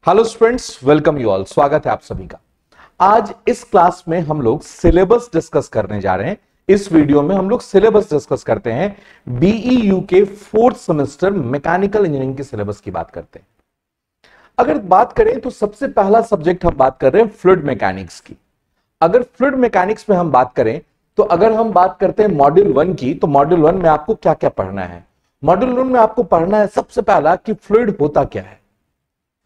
Hello students, welcome you all. स्वागत है आप सभी का। आज इस क्लास में हम लोग सिलेबस डिस्कस करने जा रहे हैं। इस वीडियो में हम लोग सिलेबस डिस्कस करते हैं। बीईयू के फोर्थ सेमेस्टर मैकेनिकल इंजीनियरिंग के सिलेबस की बात करते हैं। अगर बात करें तो सबसे पहला सब्जेक्ट हम बात कर रहे हैं फ्लूइड मैकेनिक्स की। अगर फ्लूइड मैकेनिक्स में हम बात करें तो अगर हम बात करते हैं मॉड्यूल 1 की, तो मॉड्यूल 1 में आपको क्या क्या पढ़ना है। मॉड्यूल 1 में आपको पढ़ना है सबसे पहला कि फ्लूइड होता क्या है,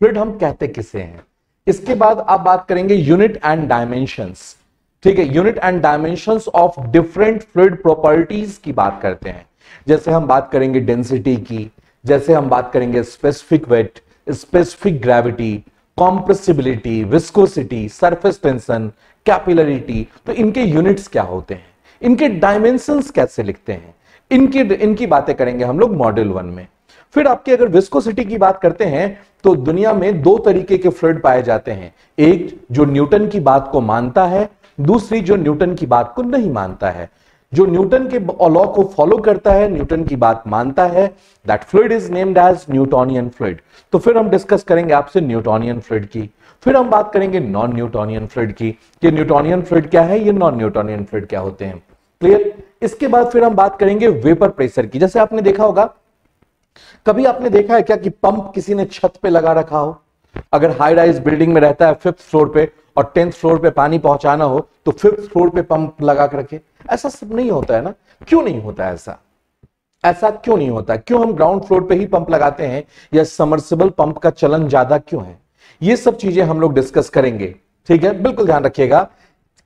फ्लूइड हम कहते किसे हैं। इसके बाद आप बात करेंगे यूनिट एंड डायमेंशंस। ठीक है, unit and dimensions of different fluid properties की बात करते हैं। जैसे हम बात करेंगे डेंसिटी की, जैसे हम बात करेंगे specific weight, specific gravity, compressibility, viscosity, surface tension, capillarity. तो इनके यूनिट्स क्या होते हैं, इनके डायमेंशंस कैसे लिखते हैं, इनकी बातें करेंगे हम लोग मॉड्यूल 1 में। फिर आपकी अगर विस्कोसिटी की बात करते हैं तो दुनिया में दो तरीके के फ्लूइड पाए जाते हैं। एक जो न्यूटन की बात को मानता है, दूसरी जो न्यूटन की बात को नहीं मानता है। जो न्यूटन के लॉ को फॉलो करता है, न्यूटन की बात मानता है, that fluid is named as Newtonian fluid. तो फिर हम डिस्कस करेंगे आपसे न्यूटोनियन फ्लूइड की। फिर हम बात करेंगे नॉन न्यूटोनियन फ्लूइड की, कि न्यूटोनियन फ्लूइड क्या है, ये नॉन न्यूटोनियन फ्लूइड क्या होते हैं। क्लियर। इसके बाद फिर हम बात करेंगे वेपर प्रेशर की। जैसे आपने देखा होगा, कभी आपने देखा है क्या कि पंप किसी ने छत पे लगा रखा हो। अगर हाई राइज बिल्डिंग में रहता है 5th फ्लोर पे और 10th फ्लोर पे पानी पहुंचाना हो तो 5th फ्लोर पे पंप लगा कर रखे। ऐसा सब नहीं होता है ना। क्यों नहीं होता ऐसा? ऐसा क्यों नहीं होता? क्यों हम ग्राउंड फ्लोर पे ही पंप लगाते हैं, या सबमर्सिबल पंप का चलन ज्यादा क्यों है? ये सब चीजें हम लोग डिस्कस करेंगे। ठीक है, बिल्कुल ध्यान रखिएगा।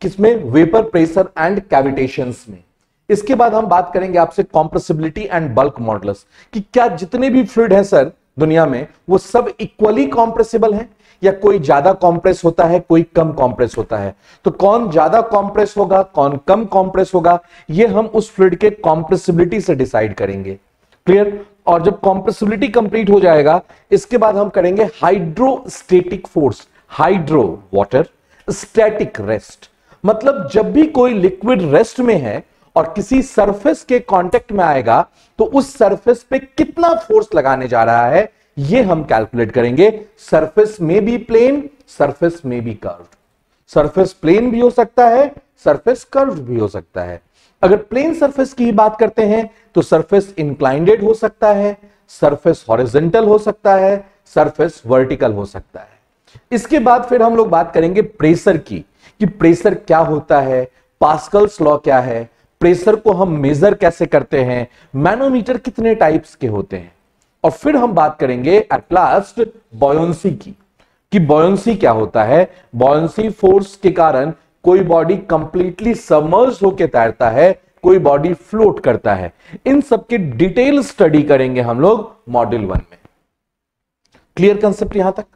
किसमें? वेपर प्रेशर एंड कैविटेशंस में। इसके बाद हम बात करेंगे आपसे कॉम्प्रेसिबिलिटी एंड बल्क मॉडुलस, कि क्या जितने भी फ्लूइड हैं सर दुनिया में वो सब इक्वली कॉम्प्रेसिबल हैं, या कोई ज्यादा कॉम्प्रेस होता है, कोई कम कॉम्प्रेस होता है। तो कौन ज्यादा कॉम्प्रेस होगा, कौन कम कॉम्प्रेस होगा, ये हम उस फ्लूइड के कॉम्प्रेसिबिलिटी से डिसाइड करेंगे। क्लियर। और जब कॉम्प्रेसिबिलिटी कंप्लीट हो जाएगा, इसके बाद हम करेंगे hydrostatic force. Hydro water, static rest. मतलब जब भी कोई लिक्विड रेस्ट में है और किसी सरफेस के कांटेक्ट में आएगा तो उस सरफेस पे कितना फोर्स लगाने जा रहा है, ये हम कैलकुलेट करेंगे। सरफेस में भी प्लेन, सरफेस में भी कर्व। सरफेस प्लेन भी हो सकता है, सरफेस कर्व भी हो सकता है। अगर प्लेन सरफेस की बात करते हैं तो सरफेस इंक्लाइंडेड हो सकता है, सरफेस हॉरिजॉन्टल हो सकता है, सरफेस वर्टिकल हो सकता है। इसके बाद फिर हम लोग बात करेंगे प्रेशर की, कि प्रेशर क्या होता है, पास्कल्स लॉ क्या है, प्रेशर को हम मेजर कैसे करते हैं, मैनोमीटर कितने टाइप्स के होते हैं। और फिर हम बात करेंगे एट लास्ट बॉयंसी की, कि बॉयंसी क्या होता है। बॉयंसी फोर्स के कारण कोई बॉडी कंप्लीटली सबमर्ज होकर तैरता है, कोई बॉडी फ्लोट करता है। इन सब की डिटेल स्टडी करेंगे हम लोग मॉड्यूल 1 में। क्लियर कंसेप्ट यहां तक?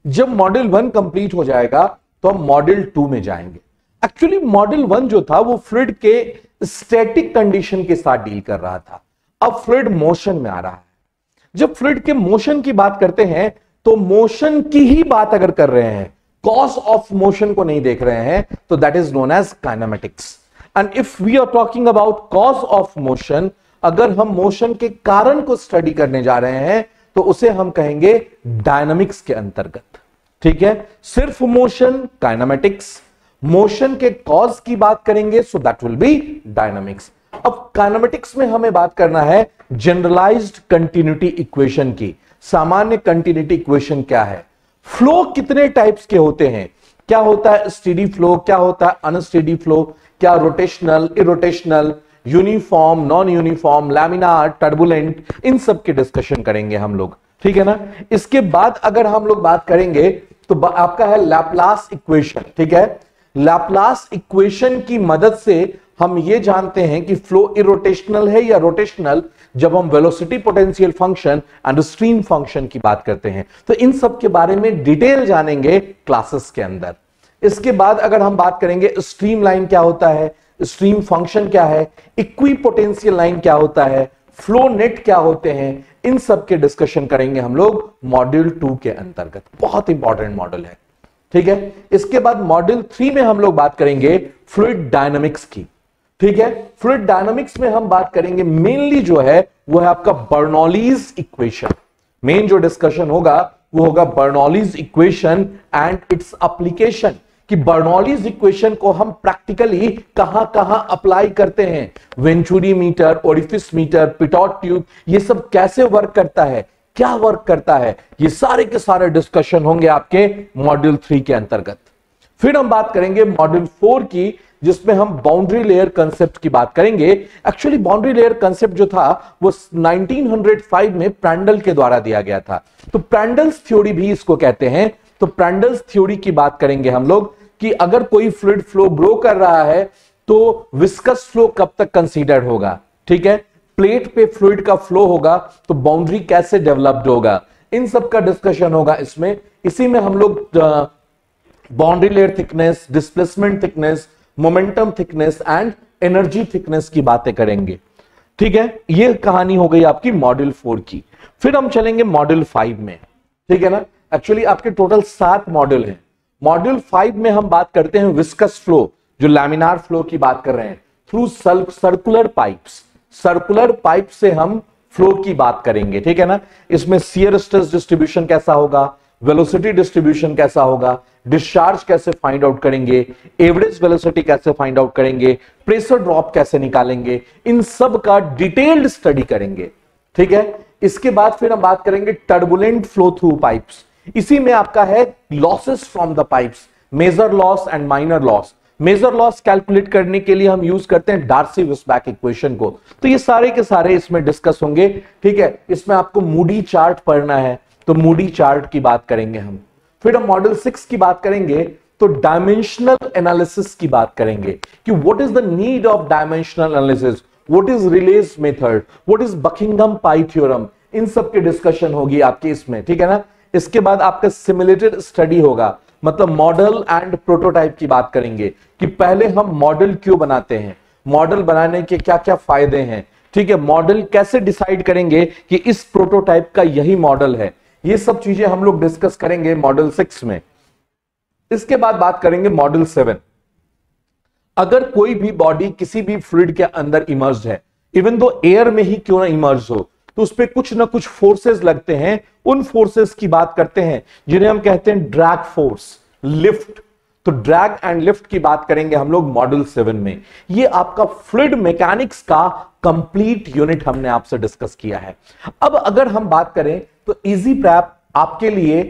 जब मॉड्यूल 1 कंप्लीट हो जाएगा तो हम मॉड्यूल 2 में जाएंगे। एक्चुअली मॉड्यूल 1 जो था वो फ्लूइड के स्टैटिक कंडीशन के साथ डील कर रहा था। अब फ्लूइड मोशन में आ रहा है। जब फ्लूइड के मोशन की बात करते हैं तो मोशन की ही बात अगर कर रहे हैं, कॉज ऑफ मोशन को नहीं देख रहे हैं, तो that is known as kinematics. And if we are talking about cause of motion, अगर हम मोशन के कारण को स्टडी करने जा रहे हैं तो उसे हम कहेंगे डायनामिक्स के अंतर्गत। ठीक है, सिर्फ मोशन काइनेमेटिक्स, मोशन के कॉज की बात करेंगे so that will be dynamics. अब काइनेमेटिक्स में हमें बात करना है जनरलाइज्ड कंटिन्यूटी इक्वेशन की। सामान्य कंटिन्यूटी इक्वेशन क्या है, फ्लो कितने टाइप्स के होते हैं, क्या होता है स्टेडी फ्लो, क्या होता है अनस्टेडी फ्लो, क्या rotational, irrotational, uniform, non uniform, laminar, turbulent, इन सब की डिस्कशन करेंगे हम लोग। ठीक है ना। इसके बाद अगर हम लोग बात करेंगे तो आपका है लैपलास इक्वेशन। ठीक है, लैपलास इक्वेशन की मदद से हम ये जानते हैं कि फ्लो इरोटेशनल है या रोटेशनल, जब हम velocity potential function and stream function की बात करते हैं। तो इन सब के बारे में डिटेल जानेंगे क्लासेस के अंदर। इसके बाद अगर हम बात करेंगे स्ट्रीम लाइन क्या होता है, स्ट्रीम फंक्शन क्या है, इक्विपोटेंशियल लाइन क्या होता है, फ्लो नेट क्या होते हैं, इन सब के डिस्कशन करेंगे हम लोग मॉड्यूल 2 के अंतर्गत। बहुत इंपॉर्टेंट मॉड्यूल है। ठीक है, इसके बाद मॉड्यूल 3 में हम लोग बात करेंगे फ्लूइड डायनामिक्स की। ठीक है, फ्लूइड डायनामिक्स में हम बात करेंगे मेनली जो है वो है आपका बर्नौलीज इक्वेशन। मेन जो डिस्कशन होगा वो होगा Bernoulli's equation and its application, कि बर्नौलीज इक्वेशन को हम प्रैक्टिकली कहां कहां अप्लाई करते हैं, venturi meter, orifice meter, pitot tube, ये सब कैसे वर्क करता है, क्या वर्क करता है, ये सारे के सारे डिस्कशन होंगे आपके मॉड्यूल 3 के अंतर्गत। फिर हम बात करेंगे मॉड्यूल 4 की, जिसमें हम बाउंड्री लेयर कंसेप्ट की बात करेंगे। एक्चुअली बाउंड्री लेयर कंसेप्ट जो था वो 1905 में प्रैंडल के द्वारा दिया गया था, तो प्रैंडल्स थ्योरी भी इसको कहते हैं। तो प्रैंडल्स थ्योरी की बात करेंगे हम लोग कि अगर कोई फ्लूइड फ्लो ग्रो कर रहा है तो विस्कस फ्लो कब तक कंसीडर्ड होगा, ठीक है, प्लेट पे फ्लूइड का फ्लो होगा तो बाउंड्री कैसे डेवलप्ड होगा, इन सब का डिस्कशन होगा इसमें। इसी में हम लोग boundary layer thickness, displacement thickness, momentum thickness and energy thickness की बातें करेंगे, ठीक है। ये कहानी हो गई आपकी मॉड्यूल 4 की। फिर हम चलेंगे मॉड्यूल 5 में, ठीक है ना। एक्चुअली आपके टोटल 7 मॉड्यूल हैं। मॉड्यूल 5 में हम बात करते हैं विस्कस फ्लो, जो लैमिनार फ्लो की बात कर रहे हैं, through circular pipes. Circular pipe से हम फ्लो की बात करेंगे, ठीक है ना। इसमें शियर स्ट्रेस डिस्ट्रीब्यूशन कैसा होगा, वेलोसिटी डिस्ट्रीब्यूशन कैसा होगा, डिस्चार्ज कैसे फाइंड आउट करेंगे, एवरेज वेलोसिटी कैसे फाइंड आउट करेंगे, प्रेशर ड्रॉप कैसे निकालेंगे, इन सब का डिटेल्ड स्टडी करेंगे, ठीक है। इसके बाद फिर हम बात करेंगे टर्बुलेंट फ्लो थ्रू पाइप्स। इसी में आपका है losses from the pipes, major loss and minor loss. Major loss calculate करने के लिए हम यूज करते हैं डार्सी-विस्बैक इक्वेशन को। तो ये सारे के सारे इसमें डिस्कस होंगे, ठीक है। इसमें आपको मूडी चार्ट पढ़ना है तो मूडी चार्ट की बात करेंगे हम। फिर हम मॉडल 6 की बात करेंगे तो डायमेंशनल एनालिसिस की बात करेंगे कि what is the need of dimensional analysis, what is Rayleigh's method, what is Buckingham pi theorem, इन सब की डिस्कशन होगी आपकी इसमें, ठीक है ना। इसके बाद आपका सिमुलेटेड स्टडी होगा, मतलब मॉडल एंड प्रोटोटाइप की बात करेंगे कि पहले हम मॉडल क्यों बनाते हैं, मॉडल बनाने के क्या क्या फायदे हैं, ठीक है, मॉडल कैसे डिसाइड करेंगे कि इस प्रोटोटाइप का यही मॉडल है, ये सब चीजें हम लोग डिस्कस करेंगे मॉडल 6 में। इसके बाद बात करेंगे मॉडल 7। अगर कोई भी बॉडी किसी भी फ्लूइड के अंदर इमर्ज है, इवन दो एयर में ही क्यों ना इमर्ज हो, तो उस पर कुछ ना कुछ फोर्सेस लगते हैं। उन फोर्सेस की बात करते हैं जिन्हें हम कहते हैं ड्रैग फोर्स, लिफ्ट। तो ड्रैग एंड लिफ्ट की बात करेंगे हम लोग मॉडल 7 में। ये आपका फ्लूइड मैकेनिक्स का कंप्लीट यूनिट हमने आपसे डिस्कस किया है। अब अगर हम बात करें तो इजी प्रैप आपके लिए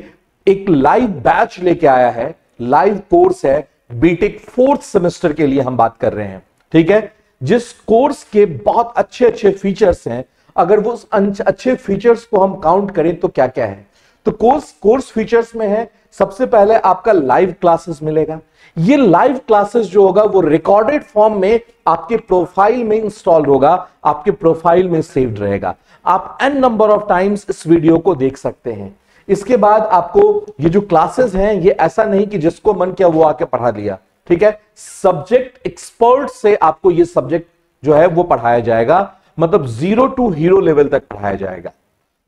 एक लाइव बैच लेके आया है, लाइव कोर्स है, बीटेक 4th सेमेस्टर के लिए हम बात कर रहे हैं, ठीक है। जिस कोर्स के बहुत अच्छे अच्छे फीचर्स हैं, अगर वो अच्छे फीचर्स को हम काउंट करें तो क्या क्या है, तो कोर्स फीचर्स में है, सबसे पहले आपका लाइव क्लासेस मिलेगा। ये लाइव क्लासेस जो होगा वो रिकॉर्डेड फॉर्म में आपके प्रोफाइल में इंस्टॉल होगा, आपके प्रोफाइल में सेव्ड रहेगा। आप n नंबर ऑफ टाइम्स इस वीडियो को देख सकते हैं। इसके बाद आपको ये जो क्लासेस हैं, ये ऐसा नहीं कि जिसको मन किया वो आके पढ़ा लिया, ठीक है। सब्जेक्ट एक्सपर्ट से आपको ये सब्जेक्ट जो है वो पढ़ाया जाएगा, मतलब 0 to हीरो लेवल तक पढ़ाया जाएगा,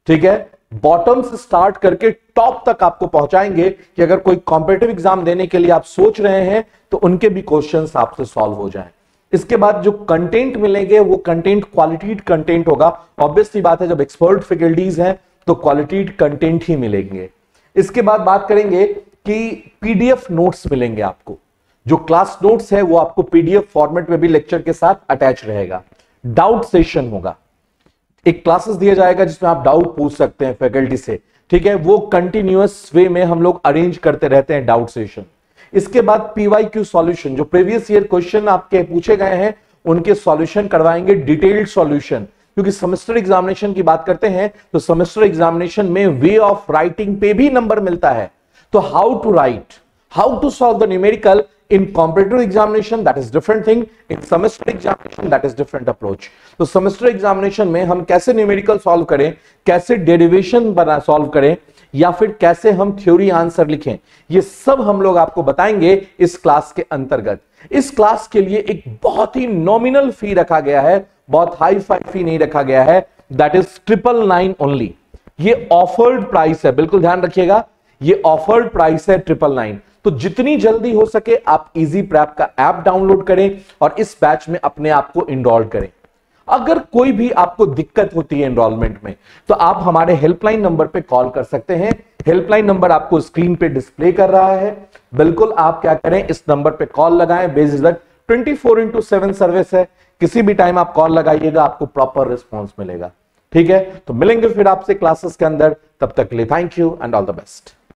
ठीक है। बॉटम से स्टार्ट करके टॉप तक आपको पहुंचाएंगे कि अगर कोई कॉम्पिटिटिव एग्जाम देने के लिए आप सोच रहे हैं तो उनके भी क्वेश्चंस आपसे सॉल्व हो जाएं। इसके बाद जो कंटेंट मिलेंगे वो कंटेंट क्वालिटीड कंटेंट होगा। ऑब्वियसली बात है, जब एक्सपर्ट फैकल्टीज हैं तो क्वालिटीड कंटेंट ही मिलेंगे। इसके बाद बात करेंगे कि पीडीएफ नोट्स मिलेंगे आपको। जो क्लास नोट्स है वो आपको पीडीएफ फॉर्मेट में भी लेक्चर के साथ अटैच रहेगा। डाउट सेशन होगा, एक क्लासेस दिया जाएगा जिसमें आप डाउट पूछ सकते हैं फैकल्टी से, ठीक है। वो कंटिन्यूअस वे में हम लोग अरेंज करते रहते हैं डाउट सेशन। इसके बाद पीवाईक्यू सॉल्यूशन, जो प्रीवियस ईयर क्वेश्चन आपके पूछे गए हैं उनके सॉल्यूशन करवाएंगे, डिटेल्ड सॉल्यूशन। क्योंकि सेमेस्टर एग्जामिनेशन की बात करते हैं तो सेमेस्टर एग्जामिनेशन में वे ऑफ राइटिंग पे भी नंबर मिलता है। तो how to write, how to solve the numerical in competitive examination, that is different thing. In semester examination, that is different approach. तो semester examination में हम कैसे न्यूमेरिकल सॉल्व करें, कैसे डेरिवेशन बना सॉल्व करें, या फिर कैसे हम थ्योरी आंसर लिखें, ये सब हम लोग आपको बताएंगे इस क्लास के अंतर्गत। इस क्लास के लिए एक बहुत ही नॉमिनल फी रखा गया है, बहुत हाई फाई फी नहीं रखा गया है, दैट इज 999 ओनली। ये ऑफर्ड प्राइस है, बिल्कुल ध्यान रखिएगा, ये ऑफर्ड प्राइस है 999। तो जितनी जल्दी हो सके आप इजी प्रैप का ऐप डाउनलोड करें और इस बैच में अपने आप को इनरोल करें। अगर कोई भी आपको दिक्कत होती है एनरोलमेंट में, तो आप हमारे हेल्पलाइन नंबर पे कॉल कर सकते हैं। हेल्पलाइन नंबर आपको स्क्रीन पे डिस्प्ले कर रहा है। बिल्कुल आप क्या करें, इस नंबर पे कॉल लगाएं। बेझिझक 24/7 सर्विस है, किसी भी टाइम आप कॉल लगाइएगा, आपको प्रॉपर रिस्पॉन्स मिलेगा। ठीक है, तो मिलेंगे फिर आपसे क्लासेस के अंदर। तब तक के लिए thank you and all the best.